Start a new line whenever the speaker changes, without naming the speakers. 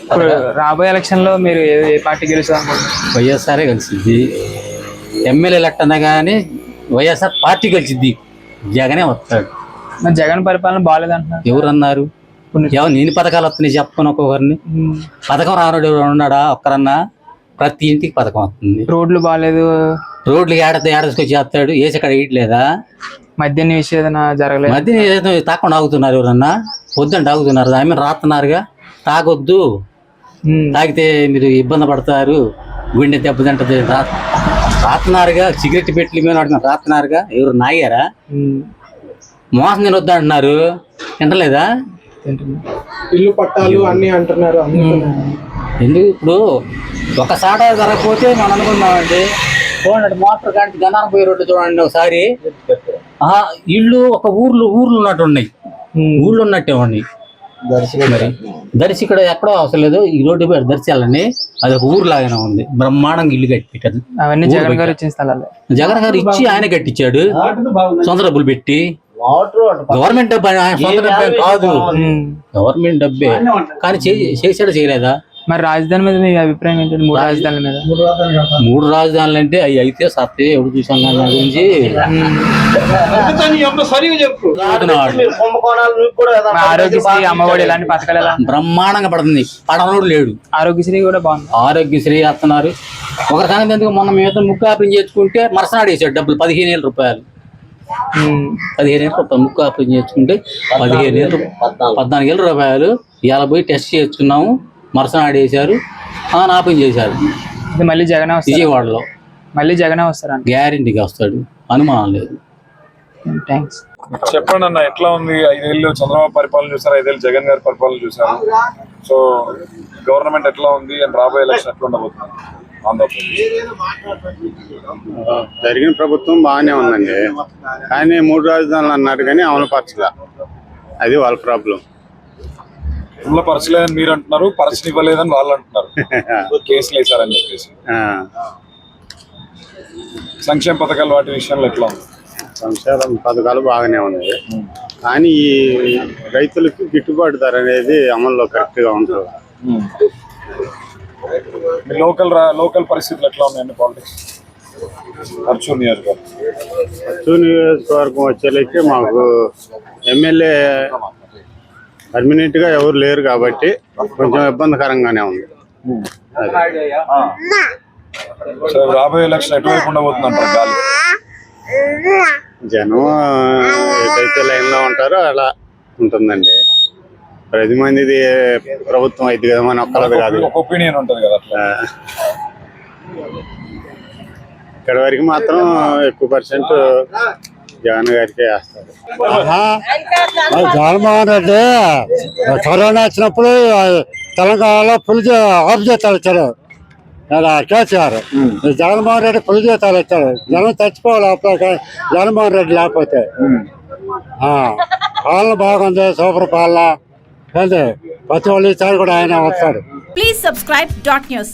ఇప్పుడు రాబోయే ఎలక్షన్ లో మీరు ఏ పార్టీ గెలుస్తారు అనుకుంటున్నారు?
వైఎస్ఆర్ఏ కలిసిద్ది. ఎమ్మెల్యే ఎలక్ట్ అన్నా కానీ వైఎస్ఆర్ పార్టీ కలిసిద్ది. జగనే వస్తాడు.
మరి జగన్ పరిపాలన బాగాలేదంటున్నారు.
ఎవరన్నారు? నేను పథకాలు వస్తున్నాయి చెప్పను ఒక్కొక్కరిని. పథకం రానుడు ఉన్నాడా ఒక్కరన్నా? ప్రతి ఇంటికి పథకం వస్తుంది.
రోడ్లు బాగాలేదు.
రోడ్లు ఏడసుకొచ్చి చేస్తాడు. వేసి అక్కడ వేయట్లేదా?
మద్య నిషేధన జరగలేదు.
మధ్య తాకుండా ఆగుతున్నారు. ఎవరన్నా వద్దంటే ఆగుతున్నారు. ఆమె రాస్తున్నారుగా తాగొద్దు, తాగితే మీరు ఇబ్బంది పడతారు, గుండె దెబ్బతింటది రాస్తున్నారుగా. సిగరెట్ పెట్టి మీద రాస్తున్నారుగా. ఎవరు నాగారా? మోసం నేను వద్దు అంటున్నారు. తింటలేదా?
ఇల్లు పట్టాలు అన్ని అంటున్నారు.
ఎందుకు ఇప్పుడు ఒకసారి జరగకపోతే మనం అనుకున్నామండి. చూడండి మోటార్ కానీ గన్నారం పోయే రోడ్డు చూడండి ఒకసారి. ఇల్లు ఒక ఊర్లు ఉన్నట్టు ఉన్నాయి. ఊళ్ళో ఉన్నట్టే ఉన్నాయి. దర్శి ఇక్కడ ఎక్కడో అవసరం లేదు. ఈ రోడ్డు పేరు దర్శి అది ఒక ఊరు లాగానే ఉంది. బ్రహ్మాండంగా ఇల్లు కట్టి పెట్టారు.
అవన్నీ జగన్ గారు ఇచ్చిన స్థలాలు.
జగన్ గారు ఇచ్చి ఆయన కట్టించాడు. సొంత డబ్బులు పెట్టి. గవర్నమెంట్ డబ్బు సొంత డబ్బే కాదు, గవర్నమెంట్ డబ్బే. కానీ చేసాడు చేయలేదా?
మరి రాజధాని మీద మీ అభిప్రాయం ఏంటంటే? మూడు రాజధానుల మీద.
మూడు రాజధానులు అంటే అవి అయితే సత్తే ఎవరు చూసాం కానీ దాని గురించి.
ఆరోగ్యశ్రీ, అమ్మఒడి ఇలాంటి పథకాలు ఎలా?
బ్రహ్మాండంగా పడుతుంది. పడనోడు లేడు.
ఆరోగ్యశ్రీ కూడా బాగుంది.
ఆరోగ్యశ్రీ వేస్తున్నారు. ఒక సంగతి ఎందుకు మొన్న మేము ముక్కు ఆపరేషన్ చేసుకుంటే మరసనాడు వేసాడు డబ్బులు 15,000 రూపాయలు. 15,000 రూపాయలు ముక్కు ఆపరేషన్ చేసుకుంటే 15,000 14,000 రూపాయలు. ఇలా పోయి టెస్ట్ చేసుకున్నాము. మరసనాడు వేశారు. నాపం చేశారు.
మళ్ళీ జగన్
విజయవాడలో
మళ్ళీ జగన్ వస్తారంట.
గ్యారెంటీగా వస్తాడు, అనుమానం లేదు.
థ్యాంక్స్.
చెప్పండి అన్న, ఎట్లా ఉంది? 5 ఏళ్ళు చంద్రబాబు పరిపాలన చూసారు, 5 ఏళ్ళు జగన్ గారి పరిపాలన చూసారు. సో గవర్నమెంట్ ఎట్లా ఉంది అండ్ రాబోయే ఎలక్షన్ ఎట్లా ఉండబోతుంది ఆంధ్రప్రదేశ్?
జరిగిన ప్రభుత్వం బాగానే ఉందండి, కానీ 3 రాజధానులు అన్నారు కానీ అమలు పరచలా. అది వాళ్ళ ప్రాబ్లం.
పరచలేదని మీరు అంటున్నారు, పరచనివ్వలేదని వాళ్ళు అంటున్నారు. కేసులు వేసారని చెప్పేసి. సంక్షేమ పథకాలు వాటి విషయంలో ఎట్లా ఉంది?
సంక్షేమ పథకాలు బాగానే ఉన్నాయి, కానీ ఈ రైతులకి గిట్టుబాటు ధర అనేది అమల్లో కరెక్ట్ గా ఉంటుంది.
లోకల్ పరిస్థితులు ఎట్లా ఉన్నాయండి? పాలిటిక్స్ పర్చూరు
నియోజకవర్గం వచ్చేలకి మాకు ఎమ్మెల్యే పర్మనెంట్ గా ఎవరు లేరు కాబట్టి కొంచెం ఇబ్బందికరంగానే ఉంది.
రాబోయే ఎలక్షన్ ఎటువైపు ఉండబోతుంది అంటారు? గాలి
జనం ఏదైతే లైన్ లో ఉంటారో అలా ఉంటుందండి. 10 మందిది ప్రభుత్వం అయితే కదా, మన ఒక్కలది కాదు.
ఒపీనియన్ ఉంటుంది కదా అట్లా.
ఇక్కడ వరకు మాత్రం ఎక్కువ % జగన్ గారికి వేస్తారు.
జగన్మోహన్ రెడ్డి కరోనా వచ్చినప్పుడు తెలంగాణలో పులి ఆఫ్ జీతాలు ఇచ్చాడు కేసీఆర్. జగన్మోహన్ రెడ్డి పులి జీతాలు ఇచ్చాడు. జనం చచ్చిపోవాలి జగన్మోహన్ రెడ్డి లేకపోతే. పాలన బాగుంది, సూపర్ పాలన. ప్రతి వాళ్ళు ఈసారి కూడా ఆయన వస్తాడు.
Please subscribe .news.